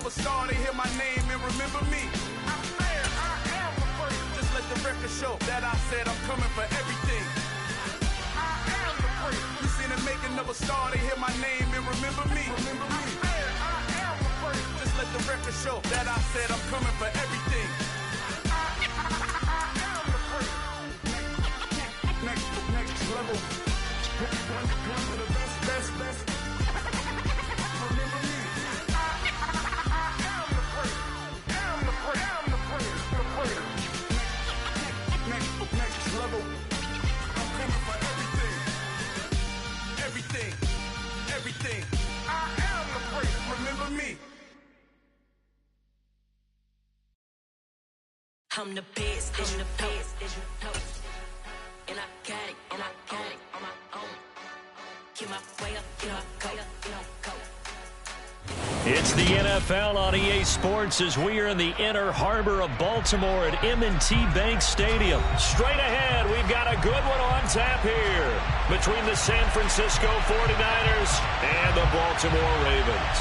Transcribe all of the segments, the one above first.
a star, they hear my name and remember me. I said I am the first. Just let the record show that I said I'm coming for everything. I am the first. You seen the making of a star, they hear my name and remember me. I said I am the first. Just let the record show that I said I'm coming for everything. I am the first. Next level. One of the best. Remember me. I am the first. Am the first. Next level. I'm coming for everything. Everything. I am the first. Remember me. I'm the best, and you know. And I got it on my own. Get my way up, go. It's the NFL on EA Sports as we are in the inner harbor of Baltimore at M&T Bank Stadium. Straight ahead, we've got a good one on tap here between the San Francisco 49ers and the Baltimore Ravens.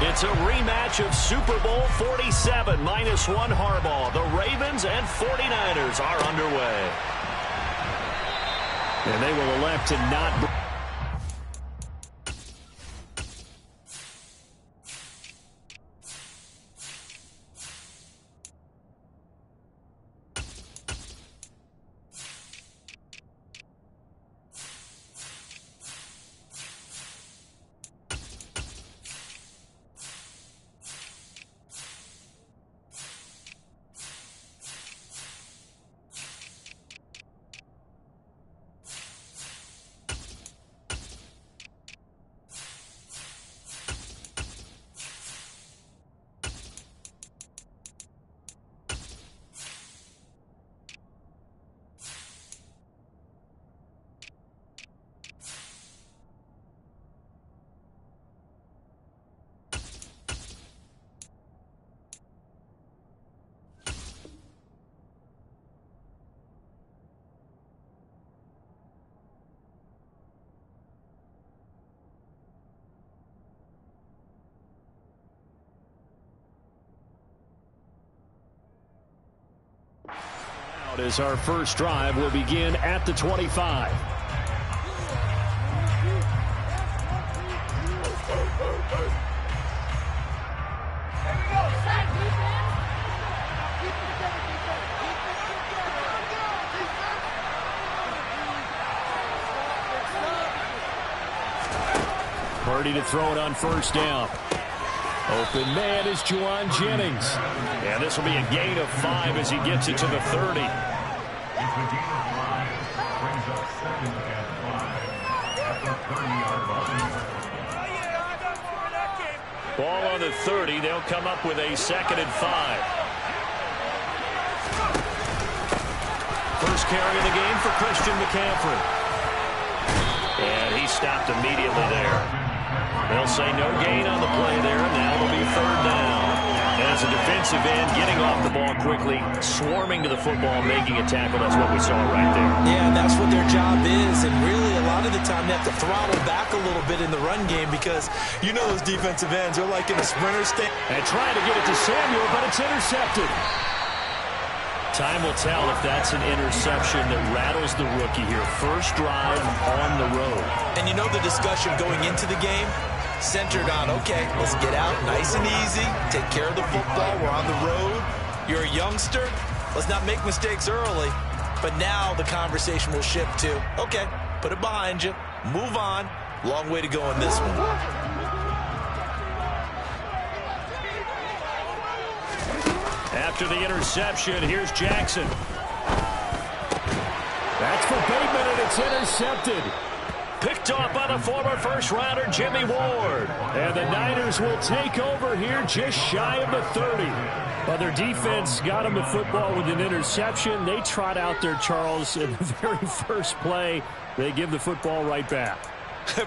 It's a rematch of Super Bowl 47 -1 Harbaugh. The Ravens and 49ers are underway. And they will elect to not... As our first drive will begin at the 25. Purdy to throw it on first down. Open man is Juwan Jennings. And this will be a gain of 5 as he gets it to the 30. Ball on the 30. They'll come up with a 2nd and 5. First carry of the game for Christian McCaffrey. And he stopped immediately there. They'll say no gain on the play there, and now it'll be 3rd down. And as a defensive end, getting off the ball quickly, swarming to the football, making a tackle, that's what we saw right there. Yeah, and that's what their job is, and really a lot of the time they have to throttle back a little bit in the run game because you know those defensive ends are like in a sprinter state. And trying to get it to Samuel, but it's intercepted. Time will tell if that's an interception that rattles the rookie here. First drive on the road. And you know the discussion going into the game? Centered on, okay, let's get out nice and easy, take care of the football, we're on the road, you're a youngster, let's not make mistakes early. But now the conversation will shift to, okay, put it behind you, move on, long way to go in this one. After the interception, here's Jackson. That's for Bateman, and it's intercepted. Picked off by the former first-rounder Jimmy Ward. And the Niners will take over here just shy of the 30. Well, their defense got them the football with an interception. They trot out there, Charles, in the very first play. They give the football right back.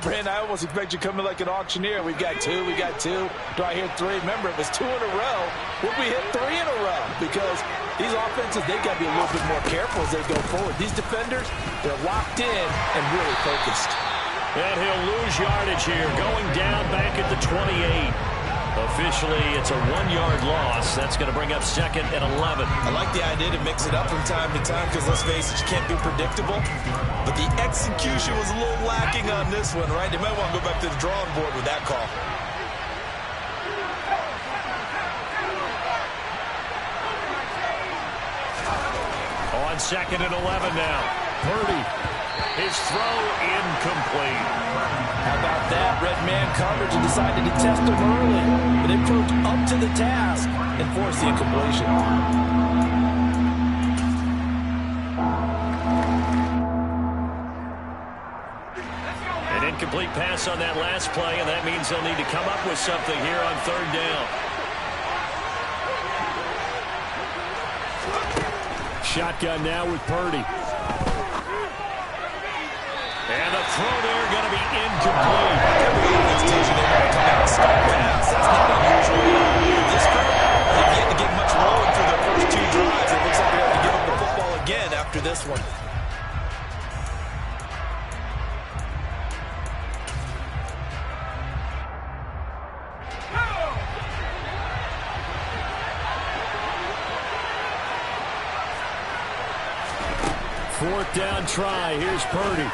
Brandon, I almost expect you to come in like an auctioneer. We got two. Do I hear three? Remember, it was 2 in a row. Would we hit 3 in a row? Because these offenses, they got to be a little bit more careful as they go forward. These defenders, they're locked in and really focused. And he'll lose yardage here, going down back at the 28. Officially, it's a 1-yard loss. That's going to bring up 2nd and 11. I like the idea to mix it up from time to time because, let's face it, you can't be predictable. But the execution was a little lacking on this one, right? They might want to go back to the drawing board with that call. On 2nd and 11 now. Purdy. His throw incomplete. How about that? Red man coverage and decided to test him early. But it proved up to the task and forced the incompletion. An incomplete pass on that last play, and that means they'll need to come up with something here on 3rd down. Shotgun now with Purdy. And the throw there going to be incomplete. That's teaching them how to come out and start pass. That's not unusual at all. This group, they've yet to get much rolling through their first 2 drives. It looks like they have to give up the football again after this one. Fourth down try. Here's Purdy.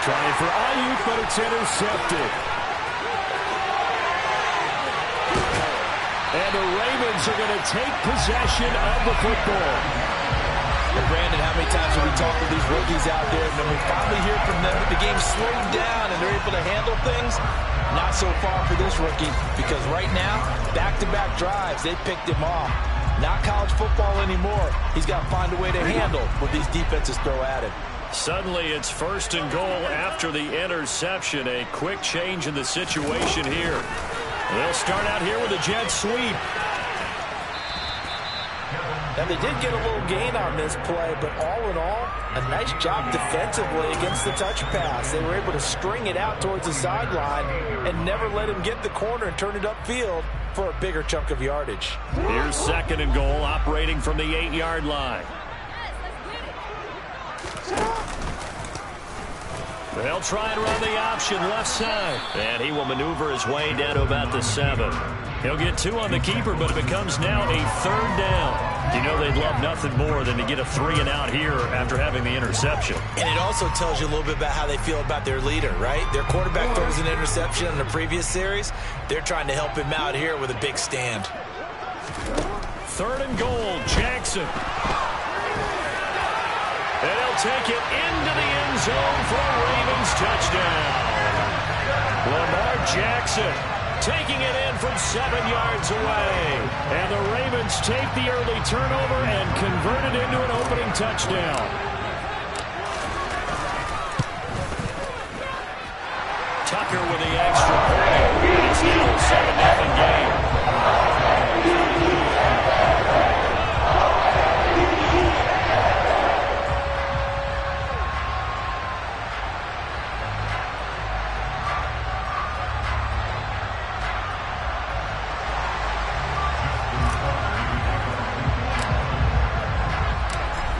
Trying for Ayuk, but it's intercepted. And the Ravens are going to take possession of the football. And Brandon, how many times have we talked to these rookies out there, and then we finally hear from them that the game's slowed down and they're able to handle things? Not so far for this rookie, because right now, back-to-back drives, they picked him off. Not college football anymore. He's got to find a way to handle what these defenses throw at him. Suddenly, it's 1st and goal after the interception. A quick change in the situation here. They'll start out here with a jet sweep. Now, they did get a little gain on this play, but all in all, a nice job defensively against the touch pass. They were able to string it out towards the sideline and never let him get the corner and turn it upfield for a bigger chunk of yardage. Here's 2nd and goal, operating from the 8-yard line. They'll try and run the option left side. And he will maneuver his way down to about the 7. He'll get 2 on the keeper, but it becomes now a 3rd down. You know they'd love nothing more than to get a 3 and out here after having the interception. And it also tells you a little bit about how they feel about their leader, right? Their quarterback throws an interception in the previous series. They're trying to help him out here with a big stand. 3rd and goal, Jackson. And he'll take it into the end zone for a Ravens touchdown. Lamar Jackson taking it in from 7 yards away. And the Ravens take the early turnover and convert it into an opening touchdown. Tucker with the extra point. It's now a 7-0 game.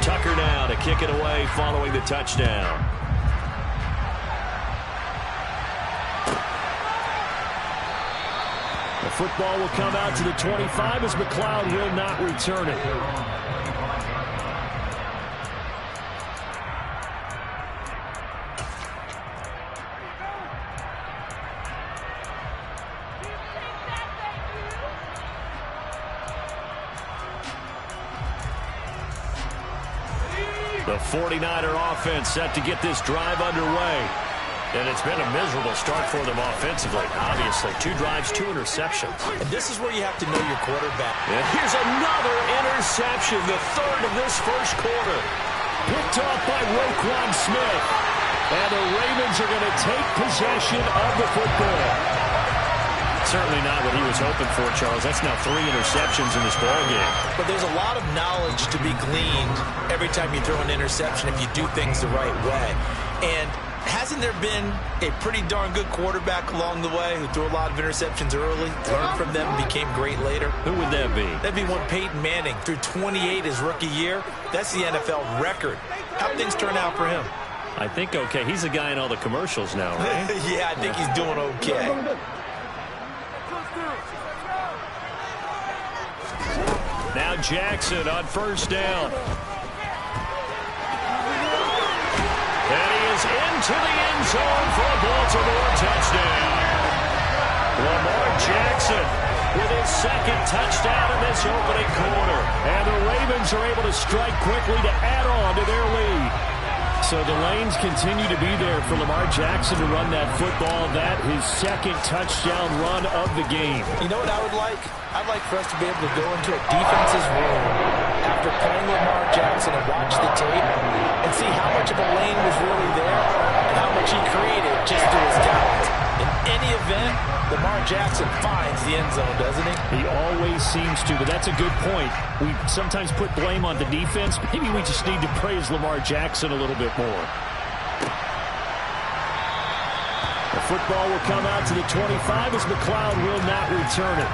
Tucker now to kick it away following the touchdown. The football will come out to the 25 as McLeod will not return it. The 49er offense set to get this drive underway. And it's been a miserable start for them offensively. Obviously, 2 drives, 2 interceptions. And this is where you have to know your quarterback. And here's another interception, the 3rd of this first quarter. Picked off by Roquan Smith. And the Ravens are going to take possession of the football. Certainly not what he was hoping for, Charles. That's now 3 interceptions in this ballgame. But there's a lot of knowledge to be gleaned every time you throw an interception if you do things the right way. And Hasn't there been a pretty darn good quarterback along the way who threw a lot of interceptions early, learned from them, and became great later? Who would that be? That'd be one Peyton Manning threw 28 his rookie year. That's the NFL record. How'd things turn out for him? I think okay. He's the guy in all the commercials now, right? Yeah, I think he's doing okay. Now Jackson on first down. And he is into the end zone for a Baltimore touchdown. Lamar Jackson with his second touchdown in this opening quarter. And the Ravens are able to strike quickly to add on to their lead. So the lanes continue to be there for Lamar Jackson to run that football. That his second touchdown run of the game. You know what I would like? I'd like for us to be able to go into a defense's room after playing Lamar Jackson and watch the tape and see how much of a lane was really there and how much he created just through his talent. In any event, Lamar Jackson finds the end zone, doesn't he? He always seems to, but that's a good point. We sometimes put blame on the defense. Maybe we just need to praise Lamar Jackson a little bit more. The football will come out to the 25 as McLeod will not return it.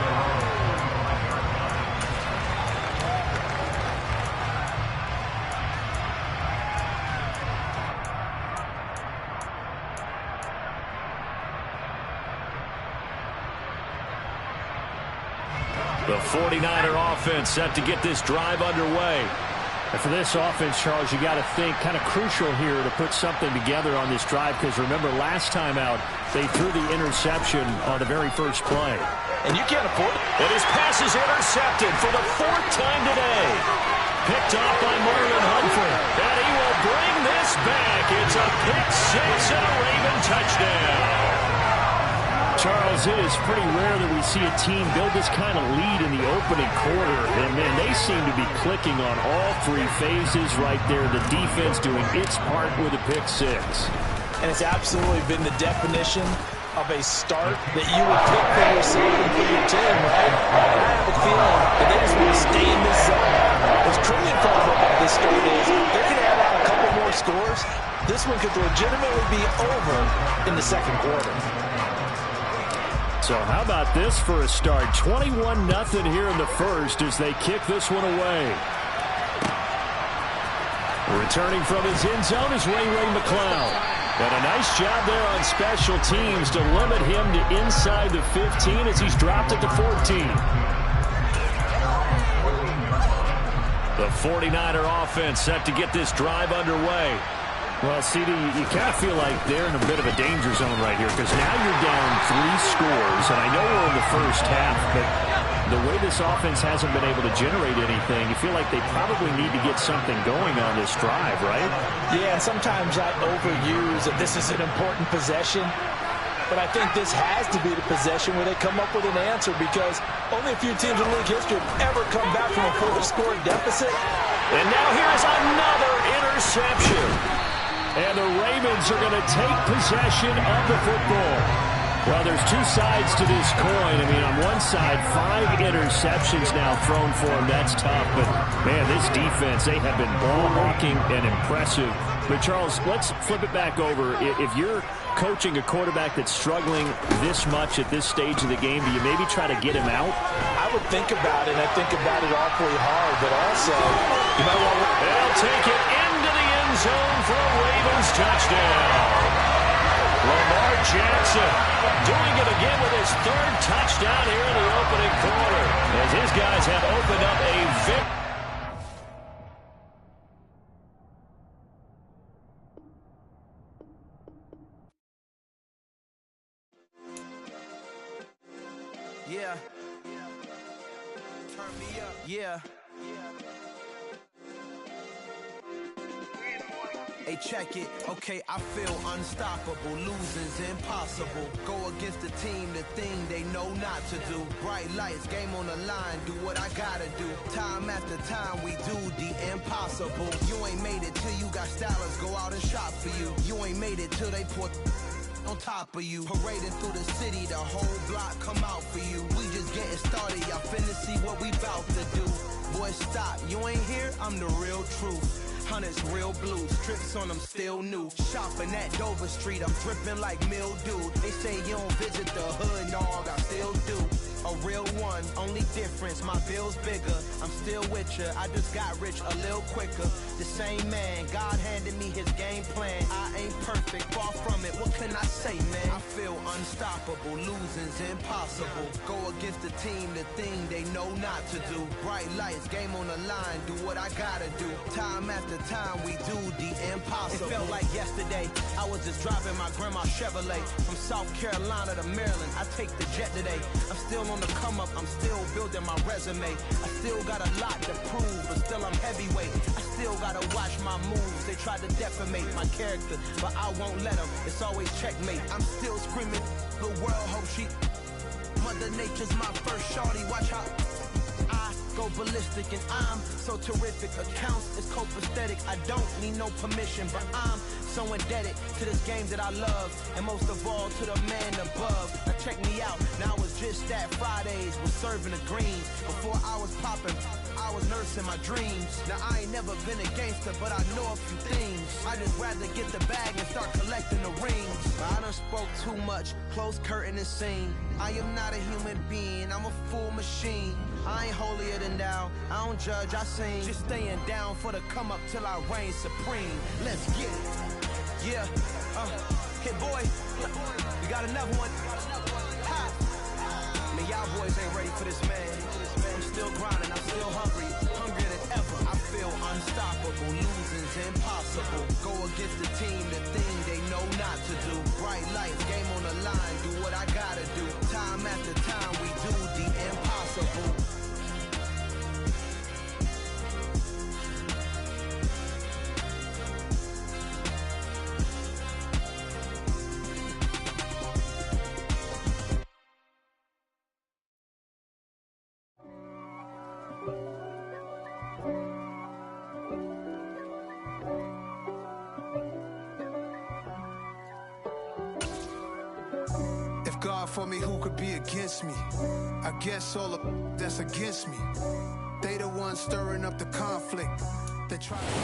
The 49er offense set to get this drive underway. And for this offense, Charles, you got to think kind of crucial here to put something together on this drive because remember last time out they threw the interception on the very first play. And you can't afford it. And his pass is intercepted for the fourth time today. Picked off by Marlon Humphrey. And he will bring this back. It's a pick six and a Raven touchdown. Charles, it is pretty rare that we see a team build this kind of lead in the opening quarter. And, man, they seem to be clicking on all three phases right there. The defense doing its part with a pick six. And it's absolutely been the definition of a start that you would pick for yourself and for your team, right? And I have a feeling that they just want to stay in this zone. What's truly incredible about this start is they can add on a couple more scores. This one could legitimately be over in the second quarter. So how about this for a start? 21-0 here in the first as they kick this one away. Returning from his end zone is Ray McLeod. And a nice job there on special teams to limit him to inside the 15 as he's dropped at the 14. The 49er offense set to get this drive underway. Well, CD, you kind of feel like they're in a bit of a danger zone right here because now you're down 3 scores, and I know we're in the first half, but the way this offense hasn't been able to generate anything, you feel like they probably need to get something going on this drive, right? Yeah, and sometimes I overuse that this is an important possession, but I think this has to be the possession where they come up with an answer because only a few teams in league history have ever come back from a 4-score deficit. And now here's another interception. And the Ravens are going to take possession of the football. Well, there's two sides to this coin. I mean, on one side, 5 interceptions now thrown for him. That's tough. But, man, this defense, they have been ball-hawking and impressive. But, Charles, let's flip it back over. If you're coaching a quarterback that's struggling this much at this stage of the game, do you maybe try to get him out? I would think about it, and I think about it awfully hard. But also, you might want to... They'll take it into the end zone for a Ravens touchdown. Lamar Jackson doing it again with his 3rd touchdown here in the opening quarter as his guys have opened up a victory. Yeah. Turn me up. Yeah. Hey, check it. Okay, I feel unstoppable. Losing's impossible. Go against the team, the thing they know not to do. Bright lights, game on the line. Do what I gotta do. Time after time, we do the impossible. You ain't made it till you got stylists go out and shop for you. You ain't made it till they put on top of you. Parading through the city, the whole block come out for you. We just getting started. Y'all finna see what we bout to do. Boy, stop. You ain't here? I'm the real truth. Hunters, real blues, trips on them still new. Shopping at Dover Street, I'm dripping like mildew. They say you don't visit the hood, dog, I still do. A real one, only difference, my bill's bigger. I'm still with ya, I just got rich a little quicker. The same man, God handed me his game plan. I ain't perfect, far from it, what can I say, man? I feel unstoppable, losing's impossible. Go against the team, the thing they know not to do. Bright lights, game on the line, do what I gotta do. Time after time, we do the impossible. It felt like yesterday, I was just driving my grandma's Chevrolet. From South Carolina to Maryland, I take the jet today. I'm still on the come up, I'm still building my resume. I still got a lot to prove, but still I'm heavyweight. I still gotta watch my moves. They try to defamate my character, but I won't let them. It's always checkmate. I'm still screaming, the world hope she. Mother Nature's my first shorty, watch how I go ballistic and I'm so terrific. Accounts is copacetic, I don't need no permission, but I'm so indebted to this game that I love, and most of all to the man above. Now check me out, now it was just that Fridays was serving the greens. Before I was popping, I was nursing my dreams. Now I ain't never been a gangster, but I know a few things. I just rather get the bag and start collecting the rings. I done spoke too much, close curtain and scene. I am not a human being, I'm a full machine. I ain't holier than thou, I don't judge, I sing. Just staying down for the come up till I reign supreme. Let's get it. Yeah, hit boy, we got another one. Ha. Man, y'all boys ain't ready for this, man. I'm still grinding, I'm still hungry, hungrier than ever. I feel unstoppable, losing's impossible. Go against the team, the thing they know not to do. Bright lights, game on the line, do what I gotta do. Time after time, we do the impossible. God for me, who could be against me? I guess all of that's against me. They the ones stirring up the conflict.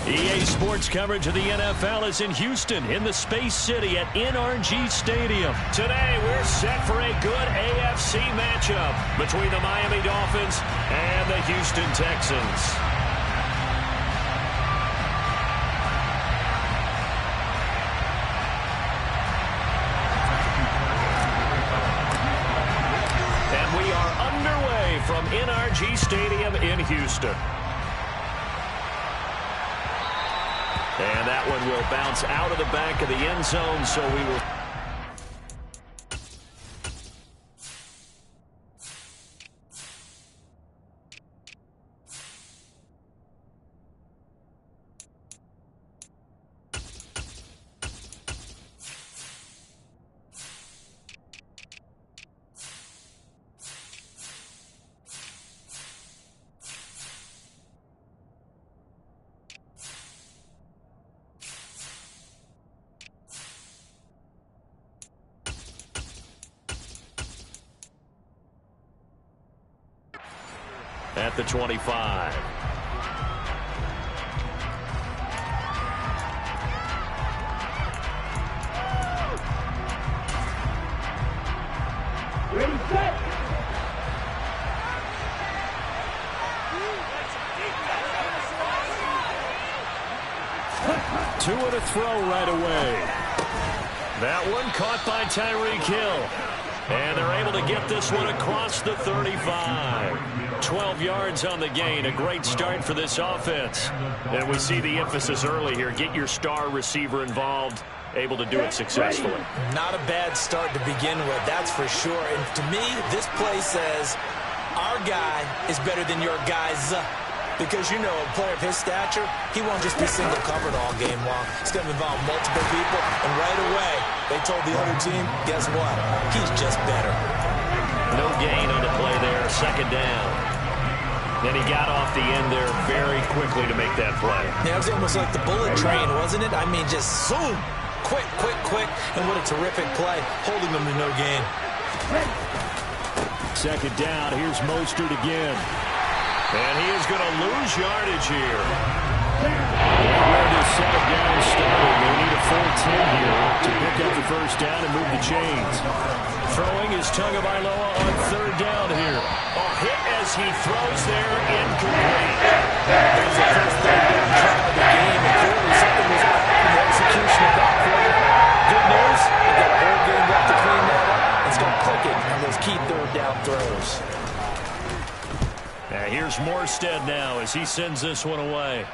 EA Sports coverage of the NFL is in Houston, in the Space City at NRG Stadium. Today, we're set for a good AFC matchup between the Miami Dolphins and the Houston Texans. From NRG Stadium in Houston. And that one will bounce out of the back of the end zone, so we will... at the 25. Ready, set. Two and a throw right away. That one caught by Tyreek Hill. And they're able to get this one across the 35. 12 yards on the gain. A great start for this offense. And we see the emphasis early here. Get your star receiver involved. Able to do it successfully. Not a bad start to begin with, that's for sure. And to me, this play says our guy is better than your guy's. Because, you know, a player of his stature, he won't just be single covered all game long. It's going to involve multiple people. And right away, they told the other team, guess what? He's just better. No gain on the play there. Second down. Then he got off the end there very quickly to make that play. Yeah, it was almost like the bullet train, wasn't it? I mean, just zoom. Quick, quick, quick. And what a terrific play, holding them to no gain. Second down. Here's Mostert again. And he is going to lose yardage here. where this set of downs started. They need a full 10 here to pick up the first down and move the chains. Throwing is Tagovailoa on third down here. A hit as he throws there, incomplete. There's the first third down try of the game, and clearly something was off in the execution of that play. Good news, they've got a whole game left to clean that up and start clicking on those key third down throws. Here's Morstead now as he sends this one away.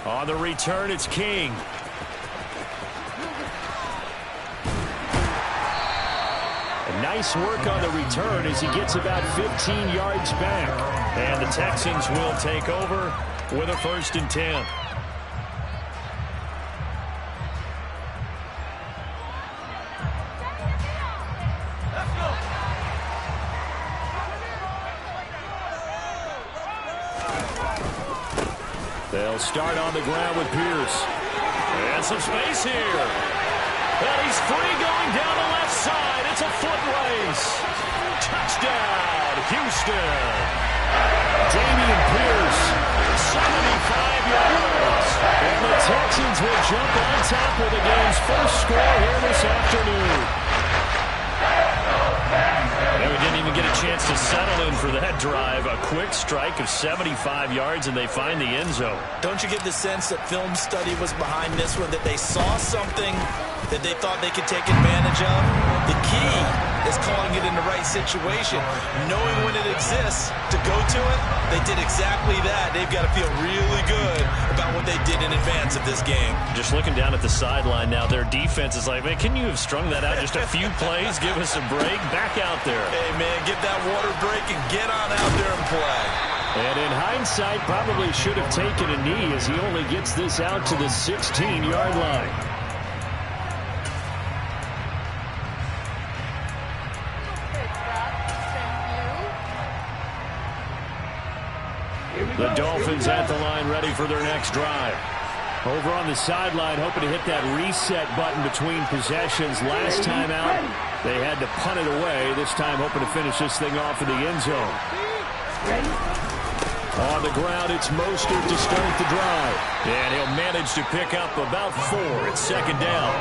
On the return, it's King. Nice work on the return as he gets about 15 yards back. And the Texans will take over with a 1st and 10. They'll start on the ground with Pierce. And some space here. And he's free going down the left side. It's a foot race. Touchdown, Houston. Damian Pierce, 75 yards. And the Texans will jump on top with the game's first score here this afternoon. And we didn't even get a chance to settle in for that drive. A quick strike of 75 yards, and they find the end zone. Don't you get the sense that film study was behind this one, that they saw something that they thought they could take advantage of? The key is calling it in the right situation, knowing when it exists to go to it. They did exactly that. They've got to feel really good about what they did in advance of this game. Just looking down at the sideline now, their defense is like, man, can you have strung that out just a few plays? Give us a break. Back out there. Hey, man, get that water break and get on out there and play. And in hindsight, probably should have taken a knee as he only gets this out to the 16-yard line. The Dolphins at the line ready for their next drive. Over on the sideline, hoping to hit that reset button between possessions. Last time out, they had to punt it away. This time, hoping to finish this thing off in the end zone. On the ground, it's Mostert to start the drive. And he'll manage to pick up about 4 at 2nd down.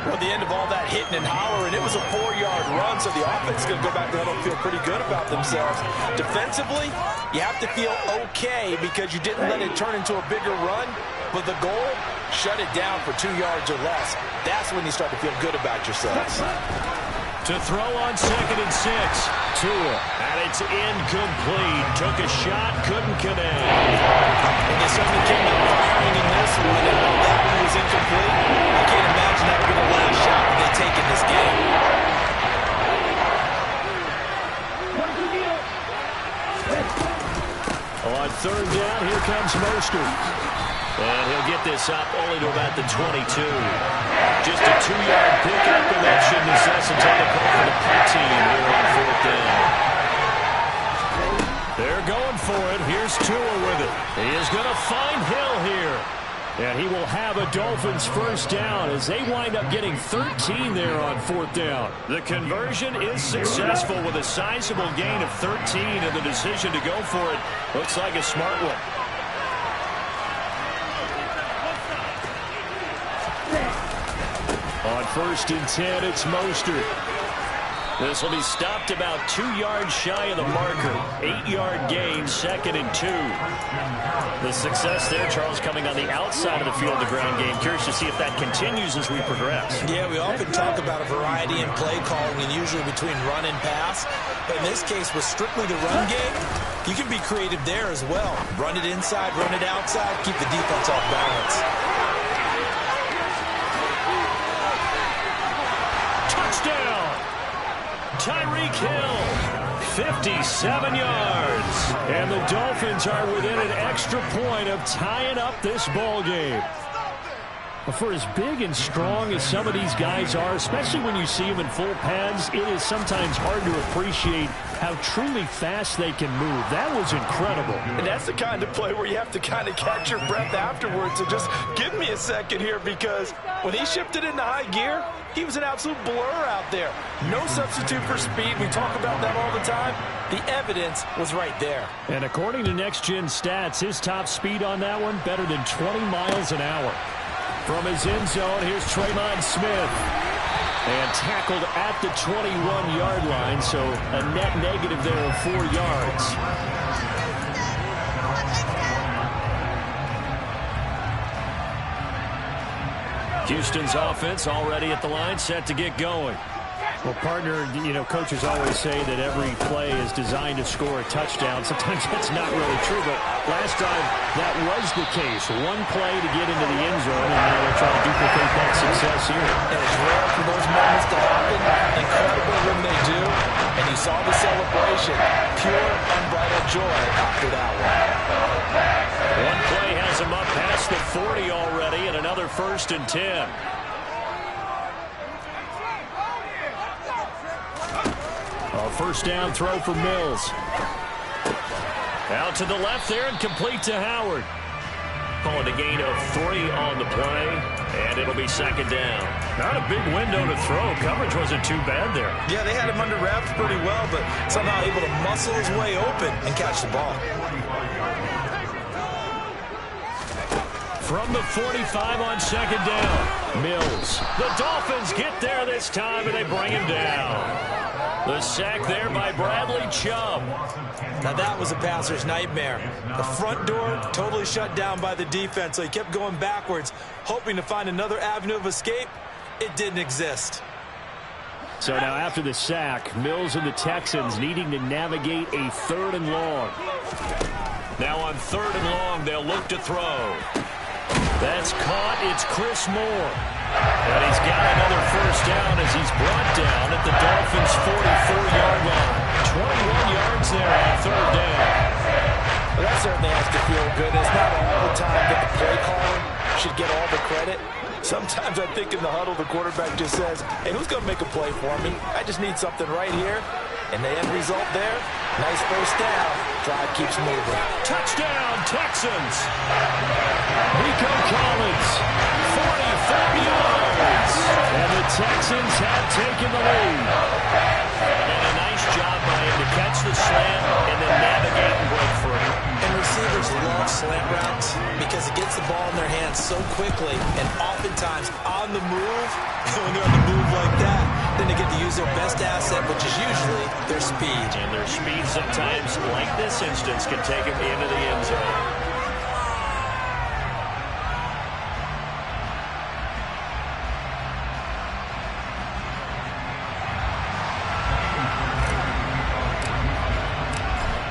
Well, at the end of all that hitting and hollering, it was a 4-yard run, so the offense is going to go back there and feel pretty good about themselves. Defensively, you have to feel okay because you didn't let it turn into a bigger run, but the goal, shut it down for 2 yards or less. That's when you start to feel good about yourselves. To throw on 2nd and 6. Tua, and it's incomplete. Took a shot, couldn't connect. And they certainly came out firing in this one, and while that one was incomplete, I can't imagine that would be the last shot that they take in this game. On 3rd down, here comes Mostert. And he'll get this up only to about the 22. Just a 2-yard pickup, and that should necessitate a call for the punt team here on 4th down. They're going for it. Here's Tua with it. He is going to find Hill here. And he will have a Dolphins 1st down as they wind up getting 13 there on 4th down. The conversion is successful with a sizable gain of 13, and the decision to go for it looks like a smart one. On 1st and 10, it's Mostert. This will be stopped about 2 yards shy of the marker. 8-yard gain, 2nd and 2. The success there, Charles, coming on the outside of the field, the ground game. Curious to see if that continues as we progress. Yeah, we often talk about a variety in play calling, and usually between run and pass. But in this case, with strictly the run game, you can be creative there as well. Run it inside, run it outside, keep the defense off balance. Touchdown! Tyreek Hill, 57 yards. And the Dolphins are within an extra point of tying up this ball game. For as big and strong as some of these guys are, especially when you see them in full pads, it is sometimes hard to appreciate how truly fast they can move. That was incredible. And that's the kind of play where you have to kind of catch your breath afterwards. So just give me a second here, because when he shifted into high gear, he was an absolute blur out there. No substitute for speed. We talk about that all the time. The evidence was right there. And according to Next Gen Stats, his top speed on that one, better than 20 miles an hour. From his end zone, here's Traymon Smith. And tackled at the 21-yard line, so a net negative there of 4 yards. Houston's offense already at the line, set to get going. Well, partner, you know, coaches always say that every play is designed to score a touchdown. Sometimes that's not really true, but last time that was the case. One play to get into the end zone, and now they're trying to duplicate that success here. And it's rare for those moments to happen. Incredible when they do. And you saw the celebration. Pure, unbridled joy after that one. One play has him up past the 40 already, and another 1st and 10. A first down throw for Mills. Out to the left there and complete to Howard. Calling a gain of 3 on the play, and it'll be 2nd down. Not a big window to throw. Coverage wasn't too bad there. Yeah, they had him under wraps pretty well, but somehow able to muscle his way open and catch the ball. From the 45 on 2nd down. Mills. The Dolphins get there this time, and they bring him down. The sack there by Bradley Chubb. Now that was a passer's nightmare. The front door totally shut down by the defense, so he kept going backwards, hoping to find another avenue of escape. It didn't exist. So now after the sack, Mills and the Texans needing to navigate a 3rd and long. Now on 3rd and long, they'll look to throw. That's caught. It's Chris Moore. And he's got another first down as he's brought down at the Dolphins' 44-yard line. 21 yards there on 3rd down. Well, that certainly has to feel good. It's not all the time that the play caller should get all the credit. Sometimes I think in the huddle, the quarterback just says, hey, who's going to make a play for me? I just need something right here. And the end result there, nice first down. Drive keeps moving. Touchdown, Texans. Rico Collins, 44 yards. And the Texans have taken the lead. And a nice job by him to catch the slant and then navigate and break free. And receivers love slant routes because it gets the ball in their hands so quickly and oftentimes on the move. When they're on the move like that, then they get to use their best asset, which is usually their speed. And their speed sometimes, like this instance, can take them into the end zone.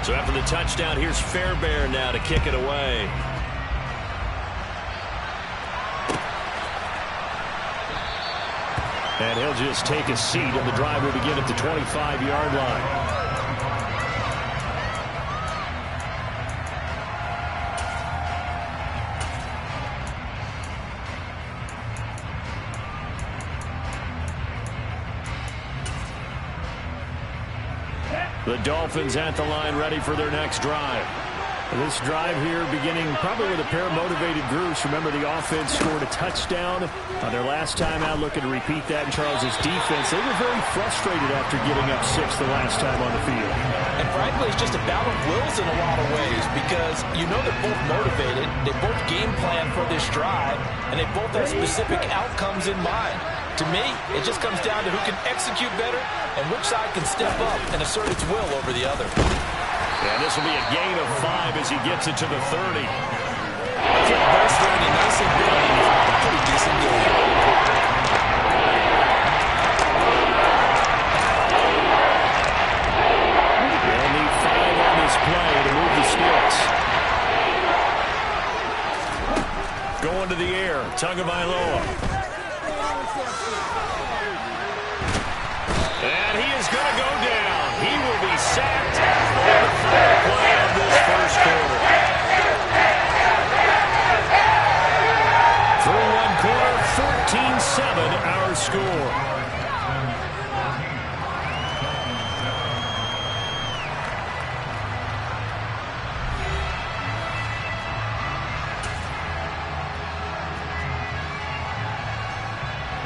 So after the touchdown, here's Fairbairn now to kick it away. And he'll just take a seat, and the drive will begin at the 25-yard line. The Dolphins at the line, ready for their next drive. This drive here beginning probably with a pair of motivated groups. Remember, the offense scored a touchdown on their last time out, looking to repeat that in Charles's defense. They were very frustrated after getting up 6 the last time on the field. And frankly, it's just a battle of wills in a lot of ways because you know they're both motivated. They both game plan for this drive, and they both have specific outcomes in mind. To me, it just comes down to who can execute better and which side can step up and assert its will over the other. And this will be a gain of 5 as he gets it to the 30. I think both starting nicely building a pretty decent game. They'll need 5 on this play to move the sticks. Going to the air, Tagovailoa. And he is going to go down. He will be sacked on the final play of this first quarter. Through one quarter, our score.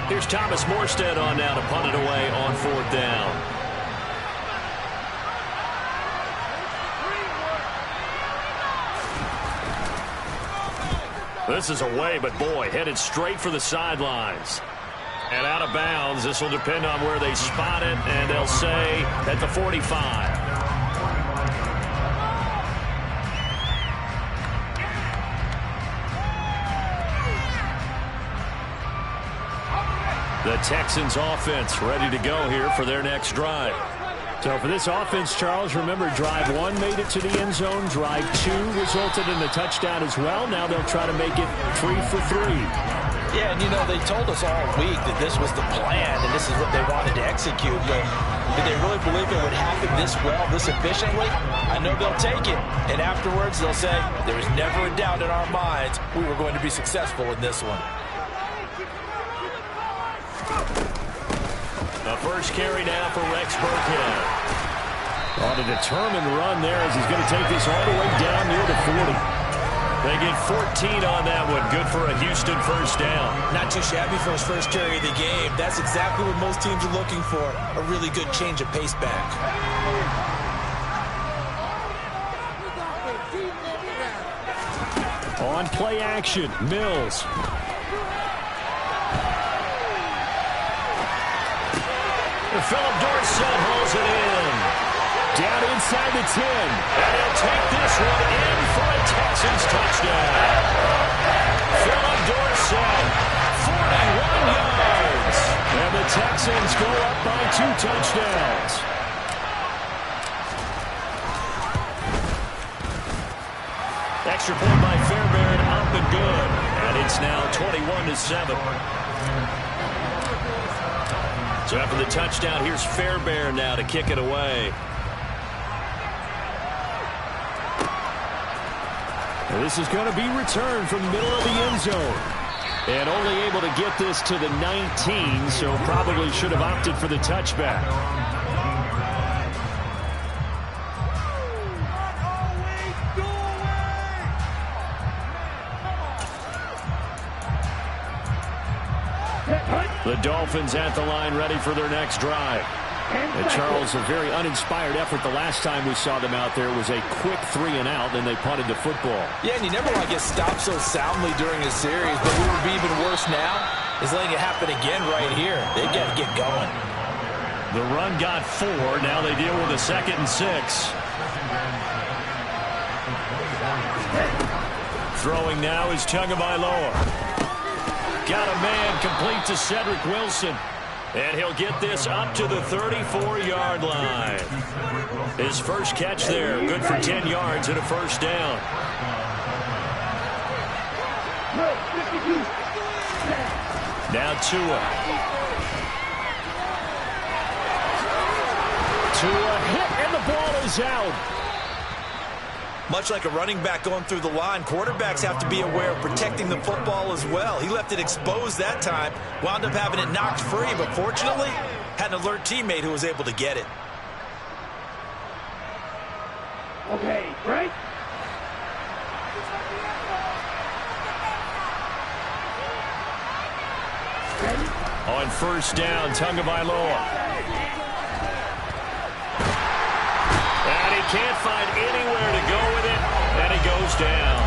Here's Thomas Morstead on now to punt it away on 4th down. This is away, but boy, headed straight for the sidelines. And out of bounds. This will depend on where they spot it, and they'll say at the 45. The Texans offense ready to go here for their next drive. So for this offense, Charles, remember drive 1 made it to the end zone. Drive 2 resulted in a touchdown as well. Now they'll try to make it 3 for 3. Yeah, and you know, they told us all week that this was the plan and this is what they wanted to execute. But did they really believe it would happen this well, this efficiently? I know they'll take it. And afterwards they'll say, there was never a doubt in our minds we were going to be successful in this one. The first carry now for Rex Burkhead. On a determined run there as he's going to take this all the way down near the 40. They get 14 on that one. Good for a Houston first down. Not too shabby for his first carry of the game. That's exactly what most teams are looking for. A really good change of pace back. On play action, Mills. Philip Dorsett holds it in. Down inside the 10. And he'll take this one in for a Texans touchdown. Philip Dorsett, 41 yards. And the Texans go up by 2 touchdowns. Extra point by Fairbairn, up and good. And it's now 21-7. So after the touchdown, here's Fairbairn now to kick it away. And this is going to be returned from the middle of the end zone. And only able to get this to the 19, so probably should have opted for the touchback. The Dolphins at the line ready for their next drive. And Charles, a very uninspired effort the last time we saw them out there was a quick 3-and-out, and they punted the football. Yeah, and you never want to get stopped so soundly during a series, but what would be even worse now is letting it happen again right here. They've got to get going. The run got 4. Now they deal with a 2nd and 6. Throwing now is Tagovailoa. Got a man complete to Cedric Wilson. And he'll get this up to the 34-yard line. His first catch there, good for 10 yards and a first down. Now Tua. Tua hit, and the ball is out. Much like a running back going through the line, quarterbacks have to be aware of protecting the football as well. He left it exposed that time, wound up having it knocked free, but fortunately, had an alert teammate who was able to get it. Okay, right? On first down, Tagovailoa. And he can't find anywhere to go with it, and he goes down.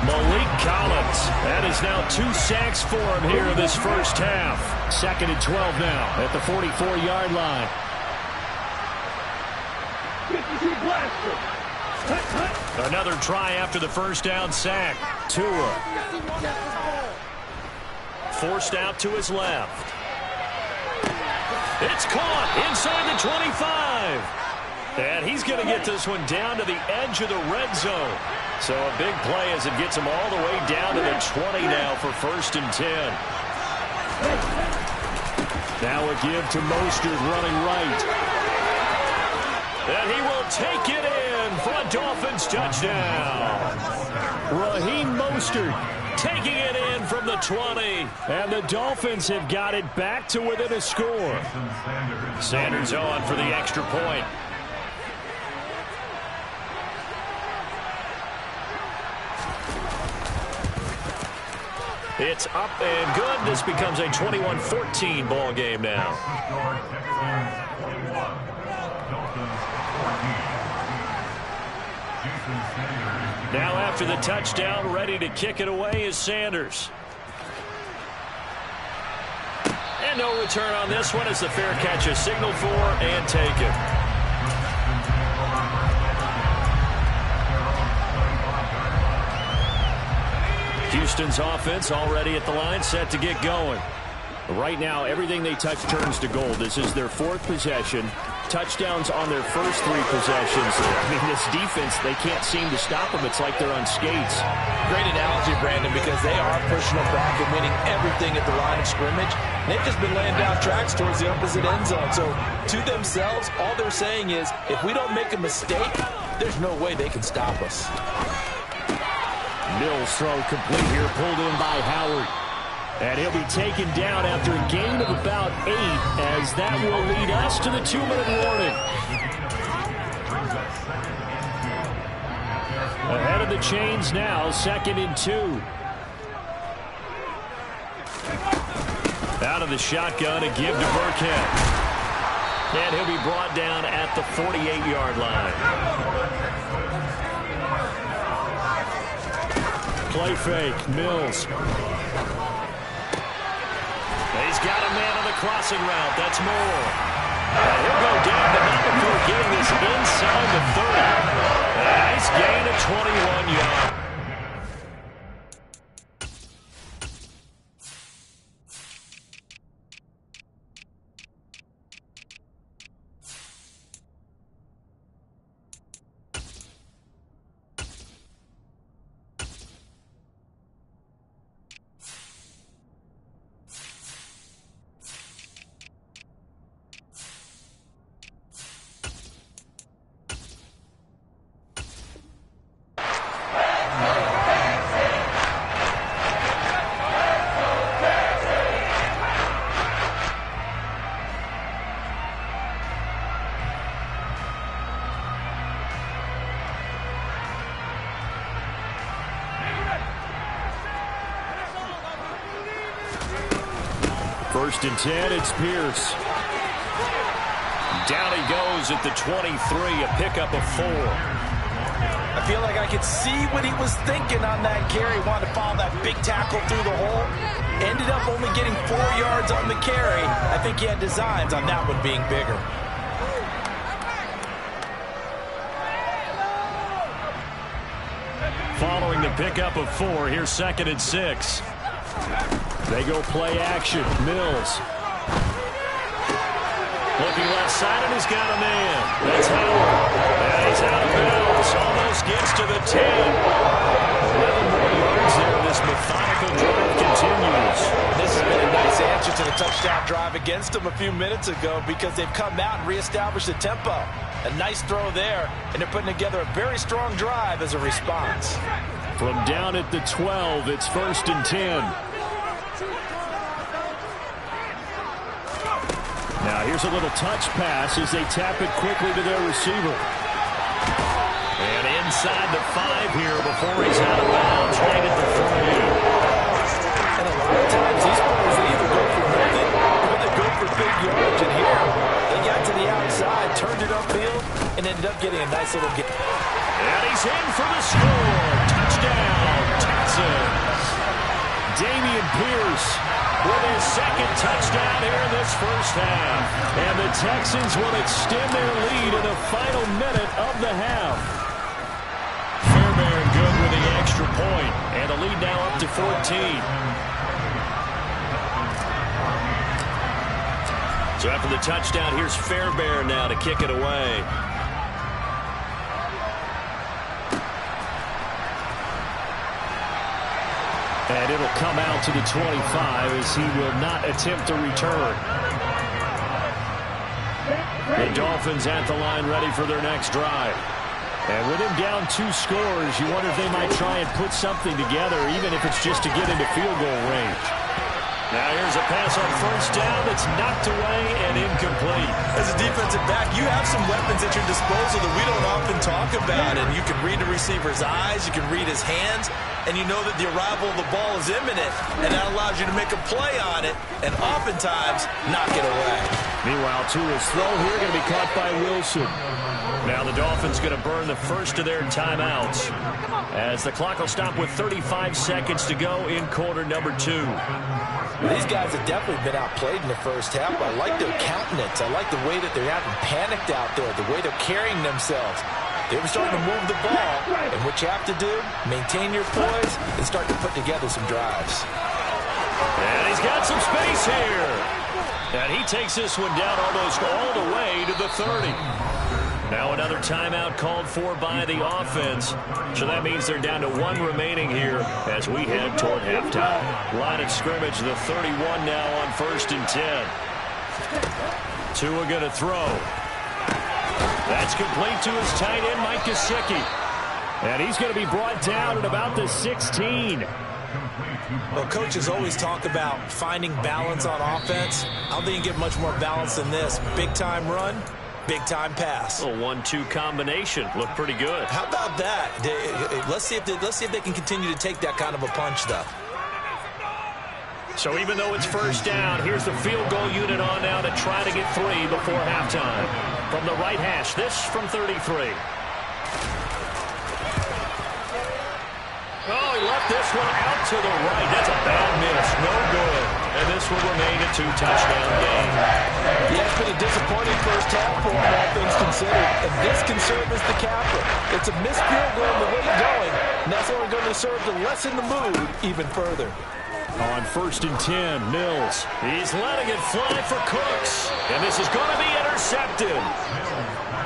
Malik Collins, that is now 2 sacks for him here in this first half. 2nd and 12 now at the 44-yard line. Another try after the first down sack. Tua. Forced out to his left. It's caught inside the 25. And he's going to get this one down to the edge of the red zone. So a big play as it gets him all the way down to the 20 now for 1st and 10. Now a give to Mostert running right. And he will take it in for a Dolphins touchdown. Raheem Mostert taking it in from the 20. And the Dolphins have got it back to within a score. Sanders on for the extra point. It's up and good. This becomes a 21-14 ball game now. Now after the touchdown, ready to kick it away is Sanders. And no return on this one as the fair catch is signaled for and taken. Houston's offense already at the line, set to get going. Right now, everything they touch turns to gold. This is their 4th possession. Touchdowns on their first 3 possessions. I mean, this defense, they can't seem to stop them. It's like they're on skates. Great analogy, Brandon, because they are pushing them back and winning everything at the line of scrimmage. They've just been laying down tracks towards the opposite end zone. So, to themselves, all they're saying is, if we don't make a mistake, there's no way they can stop us. Mills throw complete here, pulled in by Howard. And he'll be taken down after a gain of about 8, as that will lead us to the 2-minute warning. Ahead of the chains now, 2nd and 2. Out of the shotgun, a give to Burkhead. And he'll be brought down at the 48-yard line. Play fake, Mills. He's got a man on the crossing route. That's Moore. He'll go down, but not before getting this inside the 30. A nice gain of 21 yards. First and 10, it's Pierce. Down he goes at the 23, a pickup of 4. I feel like I could see what he was thinking on that carry. Wanted to follow that big tackle through the hole. Ended up only getting 4 yards on the carry. I think he had designs on that one being bigger. Following the pickup of 4, here's 2nd and 6. They go play action. Mills. Looking left side, and he's got a man. That's Howard. And he's out of bounds. Almost gets to the 10. 11 more yards there. This methodical drive continues. This has been a nice answer to the touchdown drive against them a few minutes ago because they've come out and reestablished the tempo. A nice throw there, and they're putting together a very strong drive as a response. From down at the 12, it's 1st and 10. Now here's a little touch pass as they tap it quickly to their receiver. And inside the 5 here before he's out of bounds, right at the 40. And a lot of times these players, they either go for nothing or they go for big yards. And here, they got to the outside, turned it upfield, and ended up getting a nice little get. And he's in for the score. Touchdown, Texans. Dameon Pierce with his 2nd touchdown here in this first half. And the Texans will extend their lead in the final minute of the half. Fairbairn good with the extra point. And the lead now up to 14. So after the touchdown, here's Fairbairn now to kick it away. And it'll come out to the 25 as he will not attempt to return. The Dolphins at the line ready for their next drive. And with him down 2 scores, you wonder if they might try and put something together, even if it's just to get into field goal range. Now here's a pass on first down that's knocked away and incomplete. As a defensive back, you have some weapons at your disposal that we don't often talk about. And you can read the receiver's eyes, you can read his hands, and you know that the arrival of the ball is imminent. And that allows you to make a play on it and oftentimes knock it away. Meanwhile, Tua's throw here going to be caught by Wilson. Now the Dolphins going to burn the first of their timeouts as the clock will stop with 35 seconds to go in quarter number 2. These guys have definitely been outplayed in the first half. I like their countenance. I like the way that they're having panicked out there, the way they're carrying themselves. They were starting to move the ball, and what you have to do, maintain your poise and start to put together some drives. And he's got some space here. And he takes this one down almost all the way to the 30. Now another timeout called for by the offense. So that means they're down to 1 remaining here as we head toward halftime. Line of scrimmage, the 31 now on 1st and 10. Tua going to throw. That's complete to his tight end, Mike Gesicki. And he's going to be brought down at about the 16. Well, coaches always talk about finding balance on offense. I don't think you get much more balance than this. Big-time run, big-time pass. A 1-2 combination. Looked pretty good. How about that? Let's see if they can continue to take that kind of a punch, though. So even though it's first down, here's the field goal unit on now to try to get 3 before halftime. From the right hash, this from 33. Oh, he left this one out to the right. That's a bad miss. No good. And this will remain a 2-touchdown game. Yeah, it's been a disappointing first half for him, all things considered. And this can serve as the capper. It's a missed field goal in the way going, and that's only going to serve to lessen the mood even further. On 1st and 10, Mills. He's letting it fly for Cooks. And this is going to be intercepted.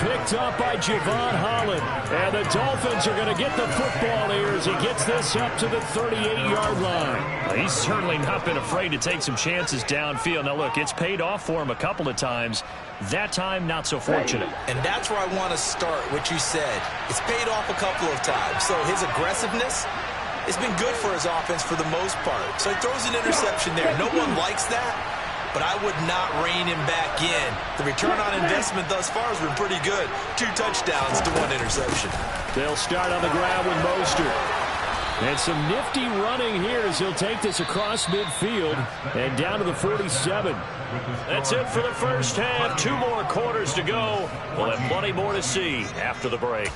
Picked up by Javon Holland. And the Dolphins are going to get the football here as he gets this up to the 38-yard line. Well, he's certainly not been afraid to take some chances downfield. Now, look, it's paid off for him a couple of times. That time, not so fortunate. And that's where I want to start, what you said. It's paid off a couple of times. So his aggressiveness, it's been good for his offense for the most part. So he throws an interception there. No one likes that, but I would not rein him back in. The return on investment thus far has been pretty good. 2 touchdowns to 1 interception. They'll start on the ground with Mostert. And some nifty running here as he'll take this across midfield and down to the 47. That's it for the first half. 2 more quarters to go. We'll have plenty more to see after the break.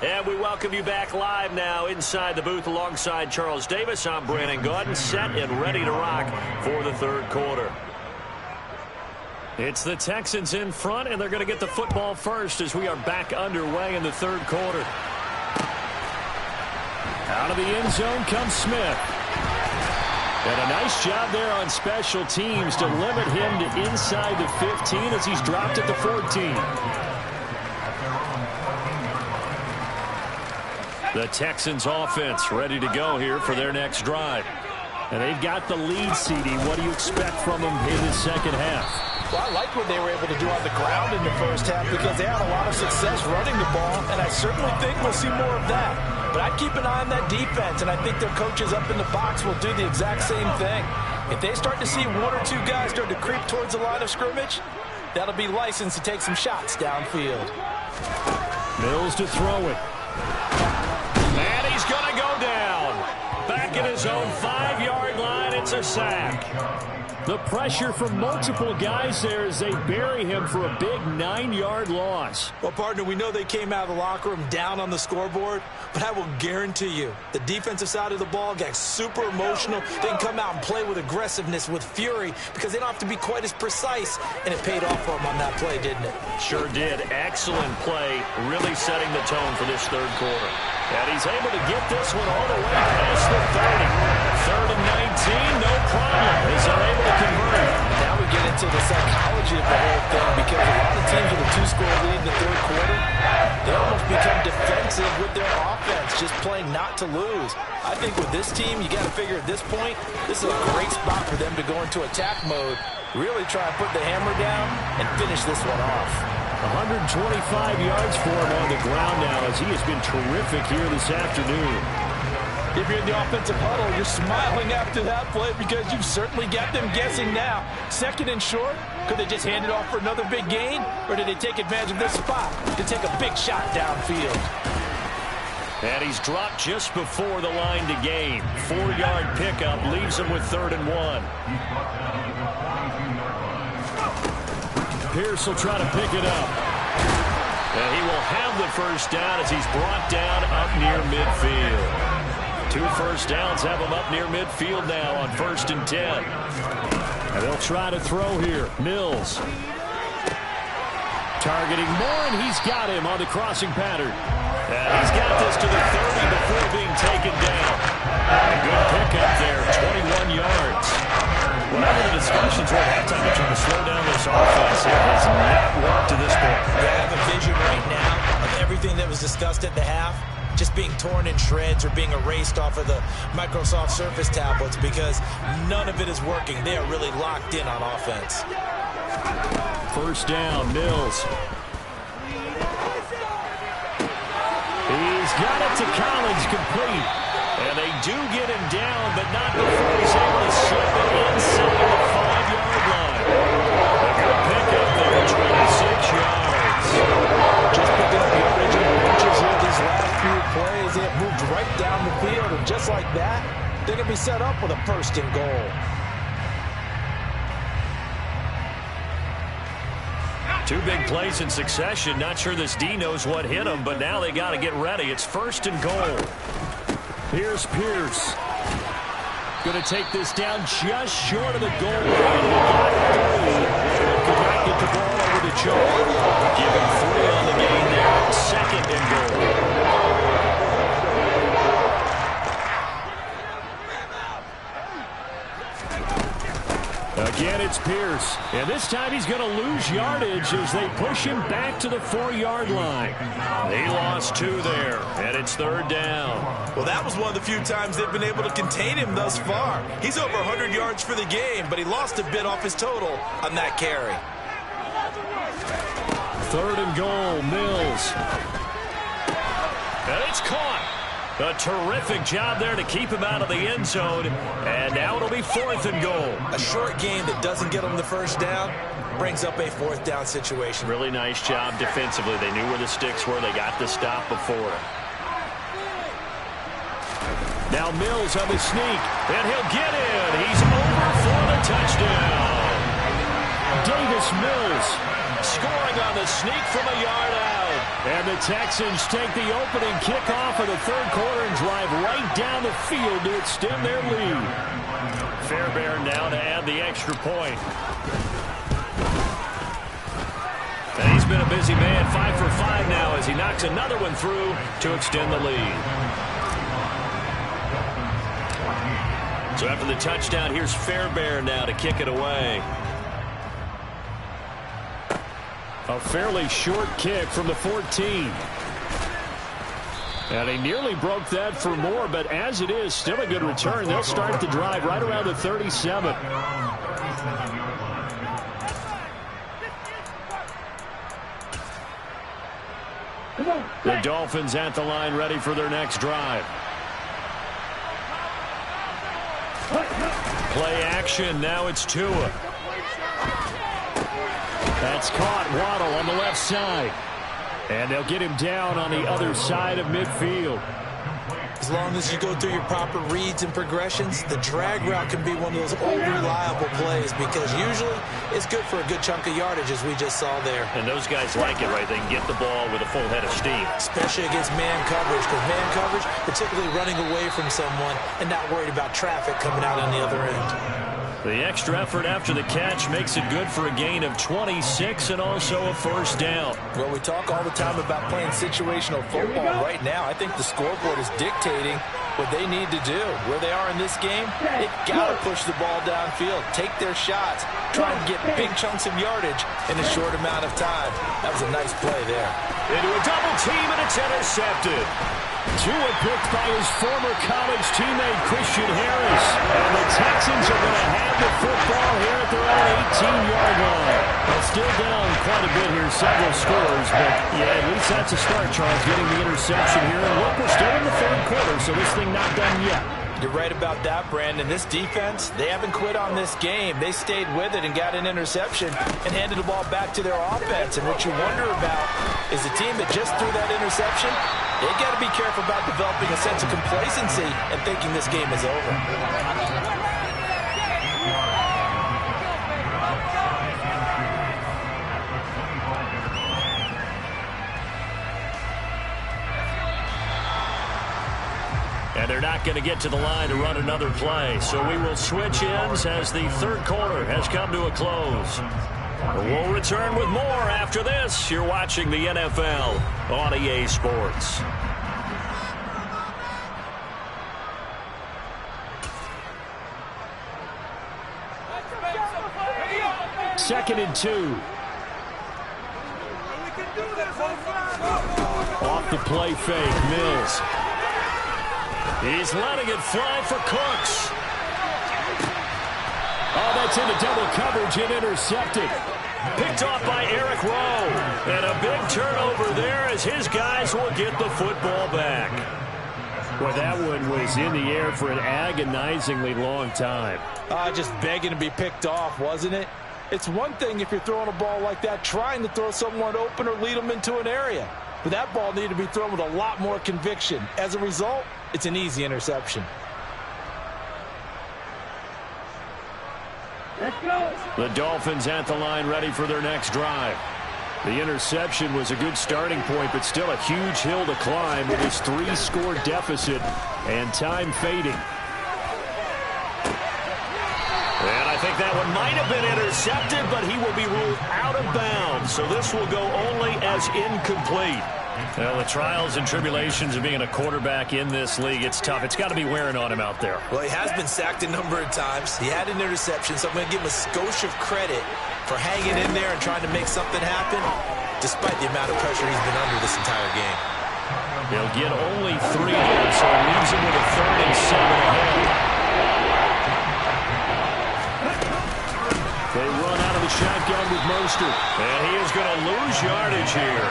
And we welcome you back live now inside the booth alongside Charles Davis. I'm Brandon Gaudin, set and ready to rock for the 3rd quarter. It's the Texans in front, and they're going to get the football first as we are back underway in the 3rd quarter. Out of the end zone comes Smith. And a nice job there on special teams to limit him to inside the 15 as he's dropped at the 14. The Texans offense ready to go here for their next drive. And they've got the lead, CD. What do you expect from them in the second half? Well, I like what they were able to do on the ground in the first half because they had a lot of success running the ball, and I certainly think we'll see more of that. But I'd keep an eye on that defense, and I think their coaches up in the box will do the exact same thing. If they start to see 1 or 2 guys start to creep towards the line of scrimmage, that'll be licensed to take some shots downfield. Mills to throw it. And he's going to go down. Back at his own 5-yard line, it's a sack. The pressure from multiple guys there as they bury him for a big 9-yard loss. Well, partner, we know they came out of the locker room down on the scoreboard, but I will guarantee you the defensive side of the ball got super emotional. They can come out and play with aggressiveness, with fury, because they don't have to be quite as precise, and it paid off for them on that play, didn't it? Sure did. Excellent play, really setting the tone for this 3rd quarter. And he's able to get this one all the way past the 30. 3rd and 19, no problem, as they're able to convert. Now we get into the psychology of the whole thing because a lot of teams with a 2-score lead in the 3rd quarter, they almost become aggressive with their offense, just playing not to lose. I think with this team, you got to figure at this point, this is a great spot for them to go into attack mode, really try to put the hammer down and finish this one off. 125 yards for him on the ground now as he has been terrific here this afternoon. If you're in the offensive huddle, you're smiling after that play because you've certainly got them guessing now. Second and short, could they just hand it off for another big gain? Or did they take advantage of this spot to take a big shot downfield? And he's dropped just before the line to gain. 4-yard pickup leaves him with 3rd and 1. Pierce will try to pick it up. And he will have the first down as he's brought down up near midfield. 2 first downs have him up near midfield now on 1st and 10. And they'll try to throw here. Mills. Targeting Moore, and he's got him on the crossing pattern. And he's got this to the 30 before being taken down. A good pickup there, 21 yards. Well, the discussions were at halftime to try to slow down this offense. It has not worked to this point. They have a vision right now of everything that was discussed at the half just being torn in shreds or being erased off of the Microsoft Surface tablets because none of it is working. They are really locked in on offense. First down, Mills. He's got it to Collins, complete. And they do get him down, but not before he's able to slip it inside the 5-yard line. A good pickup there, 26 yards. Just picking up the original bunches here these last few plays. They have moved right down the field, and just like that, they're going to be set up with a 1st and goal. Two big plays in succession. Not sure this D knows what hit him, but now they got to get ready. It's 1st and goal. Here's Pierce. Going to take this down just short of the goal line. Could not get the ball over the choke. Give him 3 on the game there. 2nd and goal. Again, it's Pierce. And this time he's going to lose yardage as they push him back to the 4-yard line. He lost 2 there, and it's 3rd down. Well, that was one of the few times they've been able to contain him thus far. He's over 100 yards for the game, but he lost a bit off his total on that carry. 3rd and goal, Mills. And it's caught. A terrific job there to keep him out of the end zone. And now it'll be 4th and goal. A short game that doesn't get him the first down brings up a 4th down situation. Really nice job defensively. They knew where the sticks were. They got the stop before. Now Mills on the sneak. And he'll get in. He's over for the touchdown. Davis Mills scoring on the sneak from a yard out. And the Texans take the opening kickoff of the 3rd quarter and drive right down the field to extend their lead. Fairbairn now to add the extra point. And he's been a busy man, 5 for 5 now as he knocks another one through to extend the lead. So after the touchdown, here's Fairbairn now to kick it away. A fairly short kick from the 14. And he nearly broke that for more, but as it is, still a good return. They'll start the drive right around the 37. The Dolphins at the line ready for their next drive. Play action, now it's Tua. That's caught. Waddle on the left side. And they'll get him down on the other side of midfield. As long as you go through your proper reads and progressions, the drag route can be one of those old reliable plays because usually it's good for a good chunk of yardage as we just saw there. And those guys like it, right? They can get the ball with a full head of steam. Especially against man coverage because man coverage, particularly running away from someone and not worried about traffic coming out on the other end. The extra effort after the catch makes it good for a gain of 26 and also a 1st down. Well, we talk all the time about playing situational football. Right now, I think the scoreboard is dictating what they need to do. Where they are in this game, they've got to push the ball downfield, take their shots, try and get big chunks of yardage in a short amount of time. That was a nice play there. into a double team, and it's intercepted. Tua picked by his former college teammate Christian Harris. And the Texans are going to have the football here at their own 18-yard line. They're still down quite a bit here, several scores, but yeah, at least that's a start, Charles, getting the interception here. And look, we're still in the third quarter, so this thing not done yet. You're right about that, Brandon. This defense, they haven't quit on this game. They stayed with it and got an interception and handed the ball back to their offense. And what you wonder about is the team that just threw that interception, they got to be careful about developing a sense of complacency and thinking this game is over. And they're not going to get to the line to run another play. So we will switch ends as the third quarter has come to a close. We'll return with more after this. You're watching the NFL on EA Sports. Second and 2. Off the play fake, Mills. He's letting it fly for Cooks. Oh, that's into double coverage and intercepted. Picked off by Eric Rowe. And a big turnover there as his guys will get the football back. Boy, that one was in the air for an agonizingly long time. Just begging to be picked off, wasn't it? It's one thing if you're throwing a ball like that, trying to throw someone open or lead them into an area. But that ball needed to be thrown with a lot more conviction. As a result, it's an easy interception. Let's go. The Dolphins at the line ready for their next drive. The interception was a good starting point, but still a huge hill to climb with his 3-score deficit and time fading. And I think that one might have been intercepted, but he will be ruled out of bounds. So this will go only as incomplete. Well, the trials and tribulations of being a quarterback in this league, it's tough. It's got to be wearing on him out there. Well, he has been sacked a number of times. He had an interception, so I'm going to give him a skosh of credit for hanging in there and trying to make something happen, despite the amount of pressure he's been under this entire game. They'll get only 3 here, so it leaves him with a 3rd and 7 ahead. They run out of the shotgun with Mostert. And he is going to lose yardage here.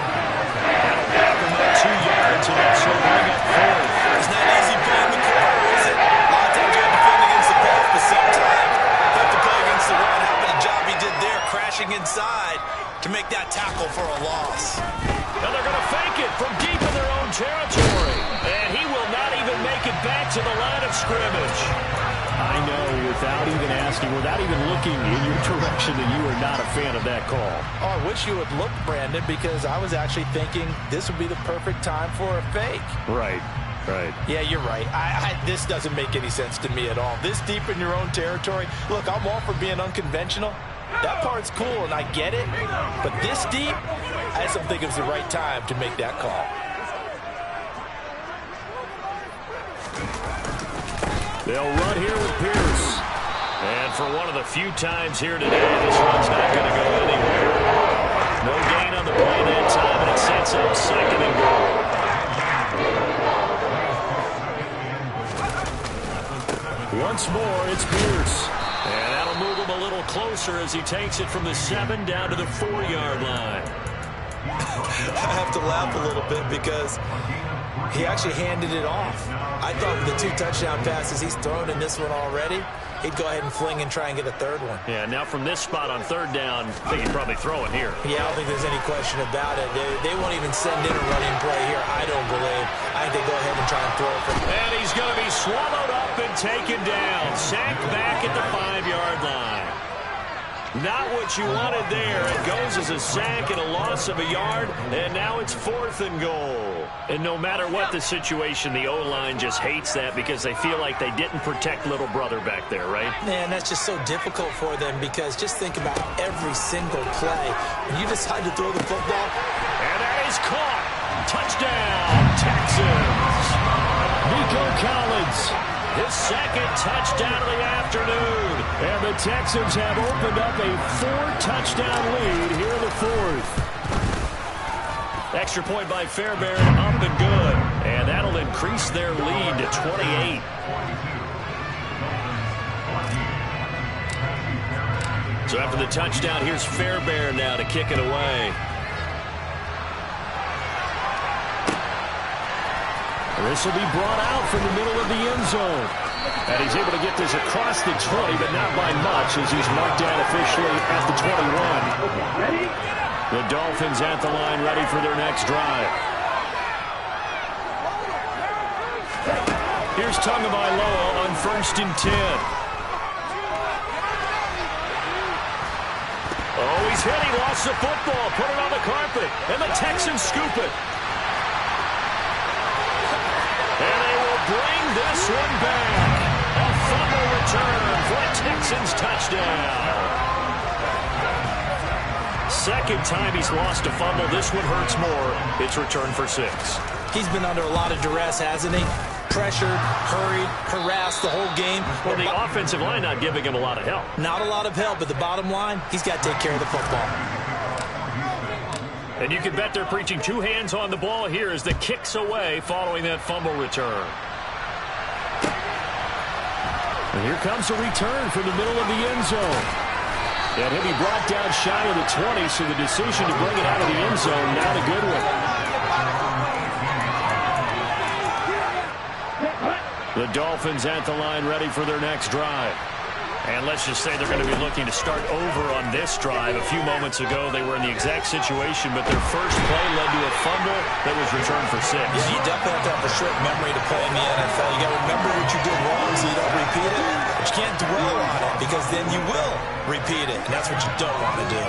That'll back him up 2 yards, and that's he'll bring up 4th. It's not easy playing the corner, is it? A lot of times you have to defend against the pass, but sometimes you have to play against the run. How about the job he did there, crashing inside to make that tackle for a loss. And they're going to fake it from deep in their own territory. And he will not even make it back to the line of scrimmage. I know, without even asking, without even looking in your direction, that you are not a fan of that call. Oh, I wish you would look, Brandon, because I was actually thinking this would be the perfect time for a fake. Right. Yeah, you're right. This doesn't make any sense to me at all. This deep in your own territory. Look, I'm all for being unconventional. That part's cool, and I get it. But this deep, I just don't think it was the right time to make that call. They'll run here with Pierce. And for one of the few times here today, this run's not going to go anywhere. No gain on the play that time, and it sets up 2nd and goal. Once more, it's Pierce. And that'll move him a little closer as he takes it from the 7 down to the 4-yard line. I have to laugh a little bit because he actually handed it off. I thought with the 2 touchdown passes he's thrown in this one already, he'd go ahead and fling and try and get a 3rd one. Yeah, now from this spot on 3rd down, I think he'd probably throw it here. Yeah, I don't think there's any question about it. They won't even send in a running play here, I don't believe. I think they go ahead and try and throw it for him. And he's going to be swallowed up and taken down. Sacked back at the 5-yard line. Not what you wanted there. It goes as a sack and a loss of a yard, and now it's 4th and goal. And no matter what the situation, the O-line just hates that because they feel like they didn't protect little brother back there, right? Man, that's just so difficult for them because just think about every single play. When you decide to throw the football. And that is caught. Touchdown, Texans. Nico Collins. His 2nd touchdown of the afternoon. And the Texans have opened up a 4-touchdown lead here in the 4th. Extra point by Fairbairn, up and good. And that'll increase their lead to 28. So after the touchdown, here's Fairbairn now to kick it away. This will be brought out from the middle of the end zone. And he's able to get this across the 20, but not by much as he's marked down officially at the 21. The Dolphins at the line, ready for their next drive. Here's Tagovailoa on 1st and 10. Oh, he's hit. He lost the football. Put it on the carpet. And the Texans scoop it. And they will bring this one back. A fumble return for a Texans touchdown. Second time he's lost a fumble. This one hurts more. It's returned for 6. He's been under a lot of duress, hasn't he? Pressured, hurried, harassed the whole game. Well, the offensive line not giving him a lot of help. Not a lot of help, but the bottom line, he's got to take care of the football. And you can bet they're preaching 2 hands on the ball here as the kick's away following that fumble return. And here comes a return from the middle of the end zone. And he'll be brought down shy of the 20, so the decision to bring it out of the end zone, not a good one. The Dolphins at the line, ready for their next drive. And let's just say they're going to be looking to start over on this drive. A few moments ago, they were in the exact situation, but their first play led to a fumble that was returned for 6. Yeah, you definitely have to have a short memory to play in the NFL. You got to remember what you did wrong so you don't repeat it. But you can't dwell on it because then you will repeat it, and that's what you don't want to do.